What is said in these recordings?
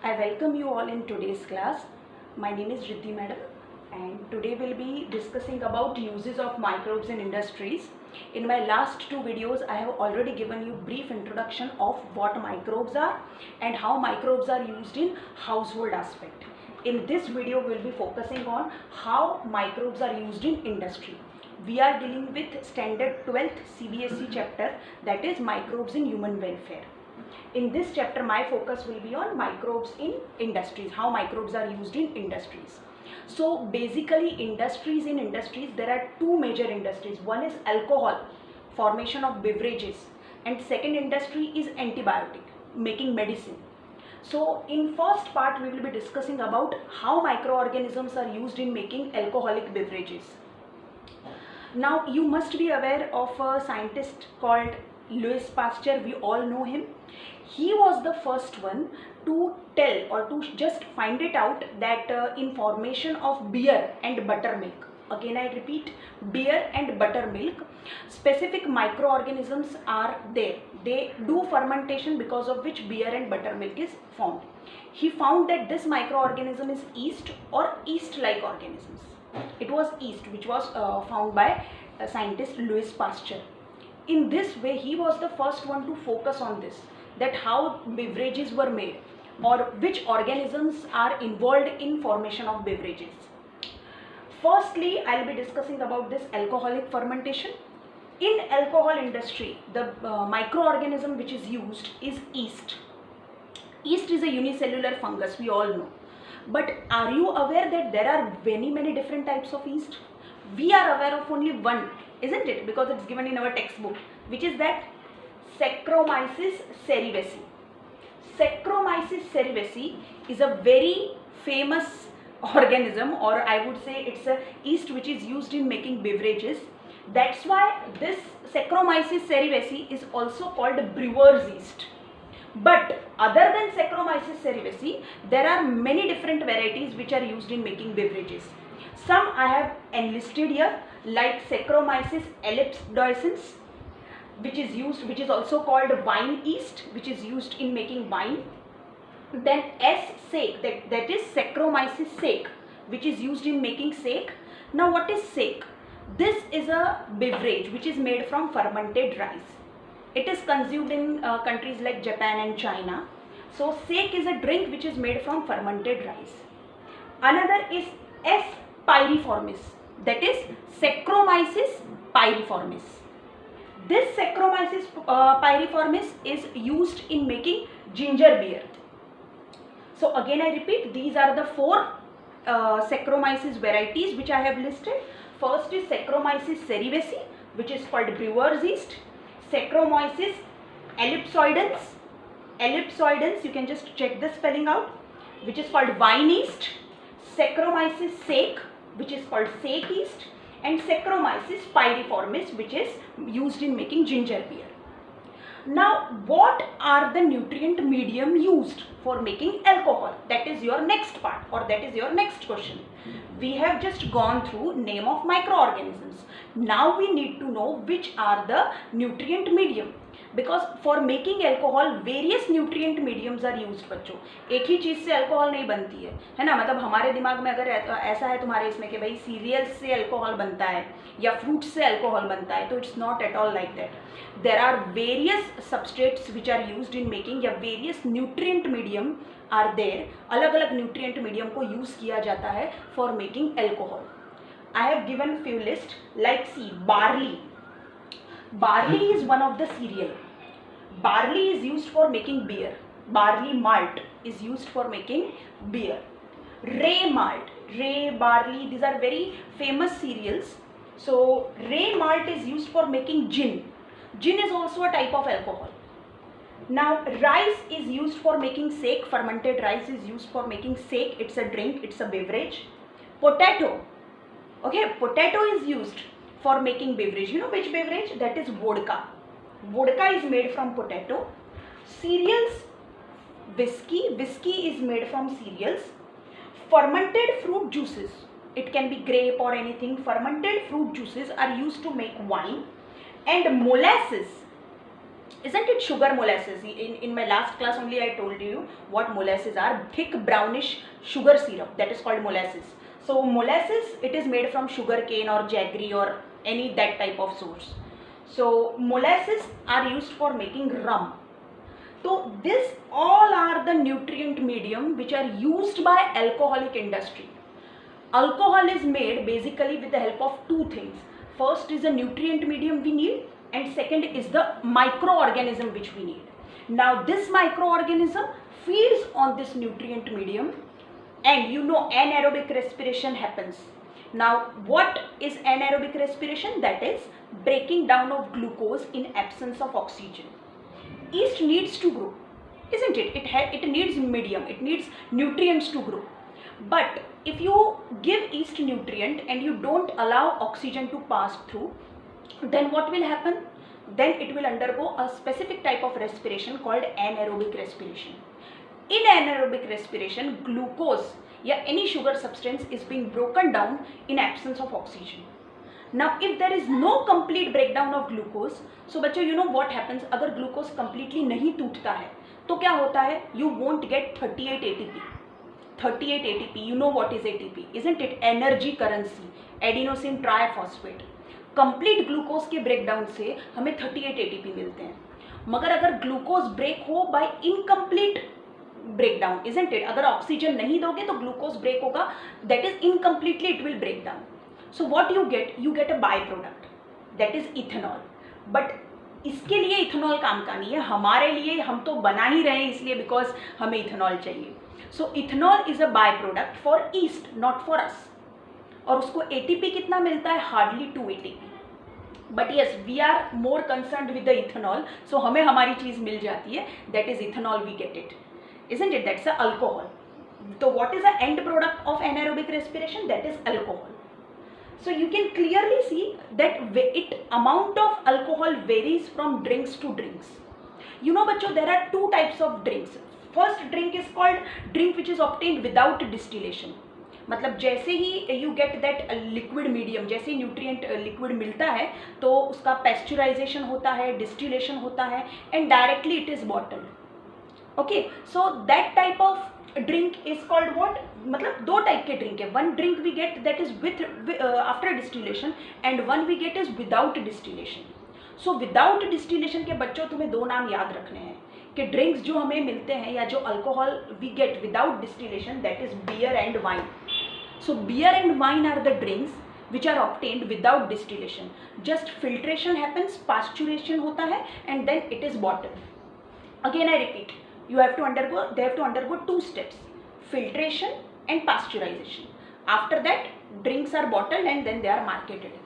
I welcome you all in today's class. My name is Riddhi Madam and today we'll be discussing about uses of microbes in industries. In my last two videos, I have already given you brief introduction of what microbes are and how microbes are used in household aspect. In this video, we'll be focusing on how microbes are used in industry. We are dealing with standard 12th CBSE chapter, that is microbes in human welfare. In this chapter, my focus will be on microbes in industries, how microbes are used in industries. So basically in industries, there are two major industries. One is alcohol, formation of beverages, and second industry is antibiotic, making medicine. So in first part, we will be discussing about how microorganisms are used in making alcoholic beverages. Now you must be aware of a scientist called Louis Pasteur. We all know him. He was the first one to tell or to just find it out that in formation of beer and buttermilk, again I repeat, beer and buttermilk, specific microorganisms are there. They do fermentation, because of which beer and buttermilk is formed. He found that this microorganism is yeast or yeast-like organisms. It was yeast which was found by scientist Louis Pasteur. In this way, he was the first one to focus on this, that how beverages were made or which organisms are involved in formation of beverages. Firstly, I'll be discussing about this alcoholic fermentation. In alcohol industry, the microorganism which is used is yeast. Yeast is a unicellular fungus, we all know. But are you aware that there are many different types of yeast? We are aware of only one, isn't it? Because it's given in our textbook, which is that Saccharomyces cerevisiae. Saccharomyces cerevisiae is a very famous organism, or I would say it's a yeast which is used in making beverages. That's why this Saccharomyces cerevisiae is also called brewer's yeast. But other than Saccharomyces cerevisiae, there are many different varieties which are used in making beverages. Some I have enlisted here, like Saccharomyces ellipsoides, which is also called wine yeast, which is used in making wine. Then S. sake, that is Saccharomyces sake, which is used in making sake. Now what is sake? This is a beverage which is made from fermented rice. It is consumed in countries like Japan and China. So sake is a drink which is made from fermented rice. Another is S. pyriformis, that is Saccharomyces pyriformis. This Saccharomyces pyriformis is used in making ginger beer. So again I repeat, these are the four Saccharomyces varieties which I have listed. First is Saccharomyces cerevisiae, which is called brewer's yeast. Saccharomyces ellipsoides, you can just check the spelling out, which is called wine yeast. Saccharomyces sake, which is called sake yeast, and Saccharomyces pyriformis, which is used in making ginger beer. Now, what are the nutrient medium used for making alcohol? That is your next part, or that is your next question. We have just gone through name of microorganisms. Now we need to know which are the nutrient medium, because for making alcohol various nutrient mediums are used बच्चों. एक ही चीज़ से alcohol नहीं बनती है ना? मतलब हमारे दिमाग में अगर ऐसा है तुम्हारे इसमें कि भाई सीरियल्स से अल्कोहल बनता है या फ्रूट्स से अल्कोहल बनता है, तो it's not at all like that. There are various substrates which are used in making, या various nutrient medium are there. अलग अलग न्यूट्रिएंट मीडियम को यूज़ किया जाता है for making alcohol. I have given few list, like see barley. Barley is one of the cereal. Barley is used for making beer. Barley malt is used for making beer. Ray malt, ray, barley, these are very famous cereals. So ray malt is used for making gin. Gin is also a type of alcohol. Now rice is used for making sake. Fermented rice is used for making sake. It's a drink, it's a beverage. Potato, okay, potato is used for making beverage. You know which beverage? That is vodka. Vodka is made from potato. Cereals, whiskey is made from cereals. Fermented fruit juices, it can be grape or anything. Fermented fruit juices are used to make wine. And molasses, Isn't it sugar molasses? In my last class only I told you what molasses are. Thick brownish sugar syrup, that is called molasses. So molasses, it is made from sugar cane or jaggery or any that type of source. So molasses are used for making rum. So this all are the nutrient medium which are used by alcoholic industry. Alcohol is made basically with the help of two things. First is a nutrient medium we need, and second is the microorganism which we need. Now this microorganism feeds on this nutrient medium, and you know anaerobic respiration happens. Now what is anaerobic respiration? That is breaking down of glucose in absence of oxygen. Yeast needs to grow, isn't it? It needs medium, it needs nutrients to grow. But if you give yeast nutrient and you don't allow oxygen to pass through, then what will happen? Then it will undergo a specific type of respiration called anaerobic respiration. In anaerobic respiration, glucose या any sugar substance is being broken down in absence of oxygen. Now if there is no complete breakdown of glucose, so बच्चों you know what happens, अगर glucose completely नहीं टूटता है तो क्या होता है? You won't get 38 ATP. 38 ATP, you know what is ATP, isn't it? Energy currency, adenosine triphosphate. Complete glucose के ब्रेकडाउन से हमें 38 ATP मिलते हैं. मगर अगर ग्लूकोज ब्रेक हो by incomplete breakdown, isn't it? अगर ऑक्सीजन नहीं दोगे तो ग्लूकोज ब्रेक होगा, that is incompletely it will break down. So what you get a by product, that is ethanol. But इसके लिए इथेनॉल काम का नहीं है, हमारे लिए हम तो बना ही रहे हैं इसलिए बिकॉज हमें इथेनॉल चाहिए. So ethanol is a by product for yeast, not for us. और उसको ATP कितना मिलता है? Hardly 2 ATP. But yes we are more concerned with the ethanol, so हमें हमारी चीज मिल जाती है, that is ethanol, we get it, isn't it? That's a alcohol. So what is the end product of anaerobic respiration? That is alcohol. So you can clearly see that amount of alcohol varies from drinks to drinks. You know बच्चों, there are two types of drinks. First drink is called drink which is obtained without distillation. मतलब जैसे ही you get that liquid medium, जैसे ही nutrient liquid मिलता है तो उसका पेस्चराइजेशन होता है, डिस्टिलेशन होता है, and directly it is bottled. Okay, so that type of drink is called what? मतलब दो टाइप के ड्रिंक है. One drink we get that is with after distillation and one we get is without distillation. So without distillation के बच्चों तुम्हें दो नाम याद रखने हैं कि ड्रिंक्स जो हमें मिलते हैं या जो alcohol we get without distillation, that is beer and wine. So beer and wine are the drinks which are obtained without distillation. Just filtration happens, pasteurization होता है, and then it is bottled. Again I repeat, they have to undergo two steps: filtration and pasteurization. After that, drinks are bottled and then they are marketed.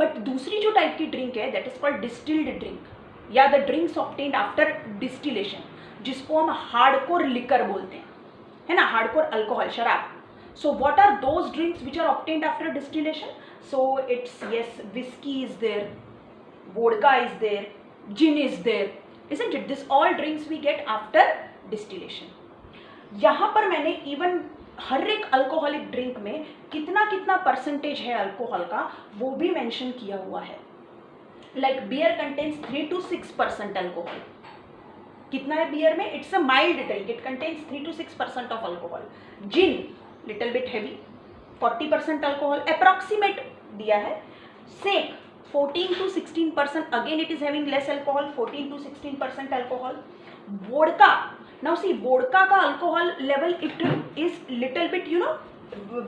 But दूसरी जो type की drink है, that is called distilled drink, या the drinks obtained after distillation, जिसको हम hardcore liquor बोलते हैं, है ना? हार्डकोर अल्कोहल, शराब. So what are those drinks which are obtained after distillation? So it's, yes, whiskey is there, vodka is there, gin is there, isn't it? This all drinks we get after distillation. यहाँ पर मैंने even हर एक alcoholic drink में कितना कितना percentage है alcohol का वो भी मेंशन किया हुआ है. Like beer contains 3 to 6% alcohol. कितना है बियर में? It's a mild drink, it contains 3 to 6% of alcohol. Gin little bit heavy, 40% alcohol approximate दिया है. Sake 14 to 16%, again it is having less alcohol, 14 to 16% alcohol. Vodka, now see vodka का alcohol level it is little bit you know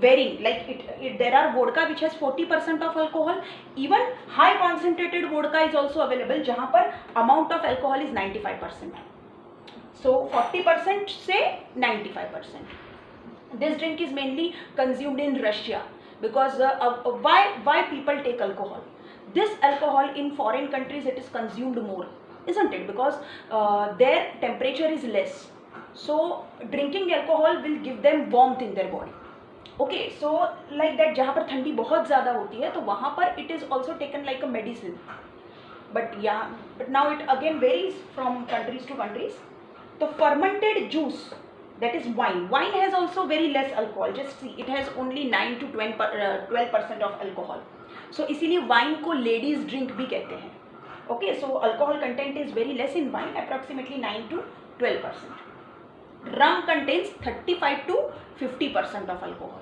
varying, like there are vodka which has 40% of alcohol. Even high concentrated vodka is also available जहाँ पर amount of alcohol is 95%. So 40% से 95%. This drink is mainly consumed in Russia because why people take alcohol? This alcohol in foreign countries it is consumed more, isn't it? Because their temperature is less, so drinking alcohol will give them warmth in their body. Okay, so like that जहाँ पर ठंडी बहुत ज़्यादा होती है तो वहाँ पर it is also taken like a medicine. But now it again varies from countries to countries. तो fermented juice, that is wine. Wine has also very less alcohol. Just see, it has only 9 to 12% of alcohol. So इसीलिए wine को ladies drink भी कहते हैं. Okay, so alcohol content is very less in wine, approximately 9 to 12%. Rum contains 35 to 50% of alcohol.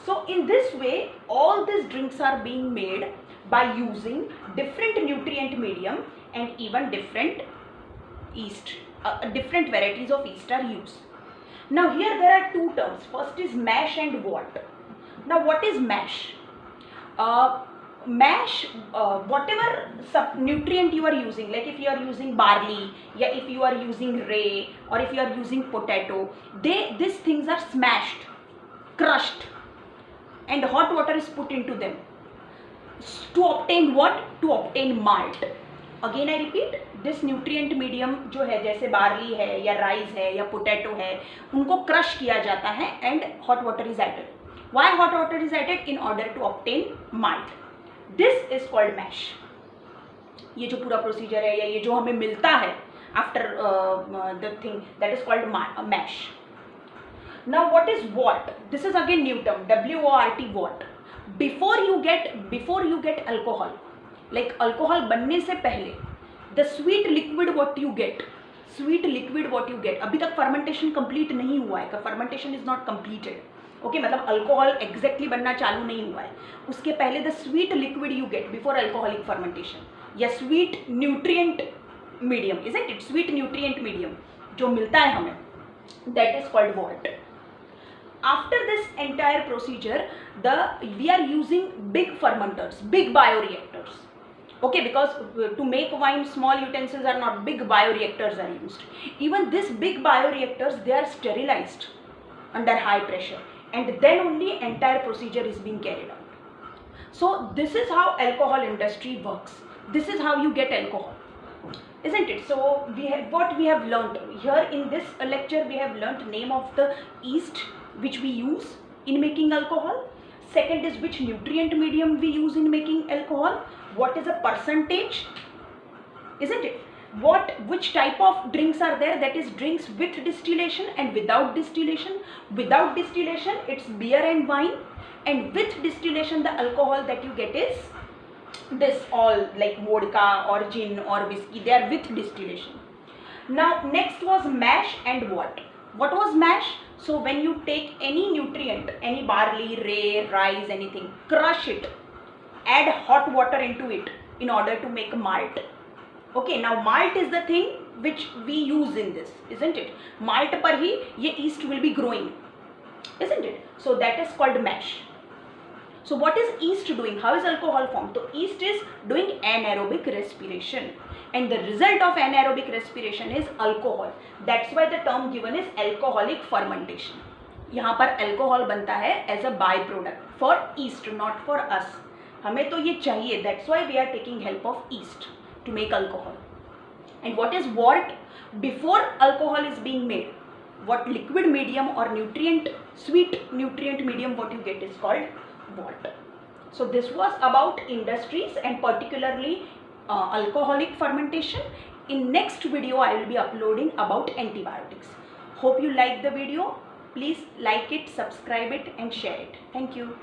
So in this way, all these drinks are being made by using different nutrient medium and even different yeast. Different varieties of yeast are used. Now here there are two terms. First is mash and wort. Now what is mash? Mash, whatever nutrient you are using, like if you are using barley, yeah, if you are using rye, or if you are using potato, these things are smashed, crushed, and hot water is put into them to obtain what? To obtain malt. Again I repeat, this nutrient medium जो है, जैसे barley है या rice है या potato है, उनको crush किया जाता है and hot water is added. Why hot water is added? In order to obtain malt. This is called mash. ये जो पूरा प्रोसीजर है या ये जो हमें मिलता है after the thing, that is called mash. Now what is wort? This is again new term, WORT, wort. Before you get alcohol, like alcohol बनने से पहले, the sweet liquid what you get, अभी तक fermentation complete नहीं हुआ है, fermentation is not completed. Okay, मतलब alcohol exactly बनना चालू नहीं हुआ है, उसके पहले the sweet liquid you get before alcoholic fermentation या sweet nutrient medium, isn't it, sweet nutrient medium जो मिलता है हमें, that is called wort. After this entire procedure we are using big fermenters, big bioreactors. Okay, because to make wine small utensils are not, big bioreactors are used. Even this big bioreactors, they are sterilized under high pressure, and then only entire procedure is being carried out. So this is how alcohol industry works. This is how you get alcohol, isn't it? So what we have learnt here in this lecture, we have learnt name of the yeast which we use in making alcohol. Second is which nutrient medium we use in making alcohol. What is a percentage, isn't it? Which type of drinks are there, that is drinks with distillation and without distillation. Without distillation it's beer and wine, and with distillation the alcohol that you get is this, all like vodka or gin or whiskey, they are with distillation. Now next was mash and wort. What was mash? So when you take any nutrient, any barley, rye, rice, anything, crush it, add hot water into it in order to make malt. Okay, now malt is the thing which we use in this, isn't it? Malt par hi ye yeast will be growing, isn't it? So that is called mash. So what is yeast doing? How is alcohol formed? So yeast is doing anaerobic respiration, and the result of anaerobic respiration is alcohol. That's why the term given is alcoholic fermentation. यहाँ पर alcohol बनता है as a byproduct for yeast, not for us. हमें तो ये चाहिए, that's why we are taking help of yeast to make alcohol. And what is wort? Before alcohol is being made, what liquid medium or nutrient, sweet nutrient medium what you get is called wort. So this was about industries and particularly alcoholic fermentation. In next video I will be uploading about antibiotics. Hope you like the video. Please like it, subscribe it and share it. Thank you.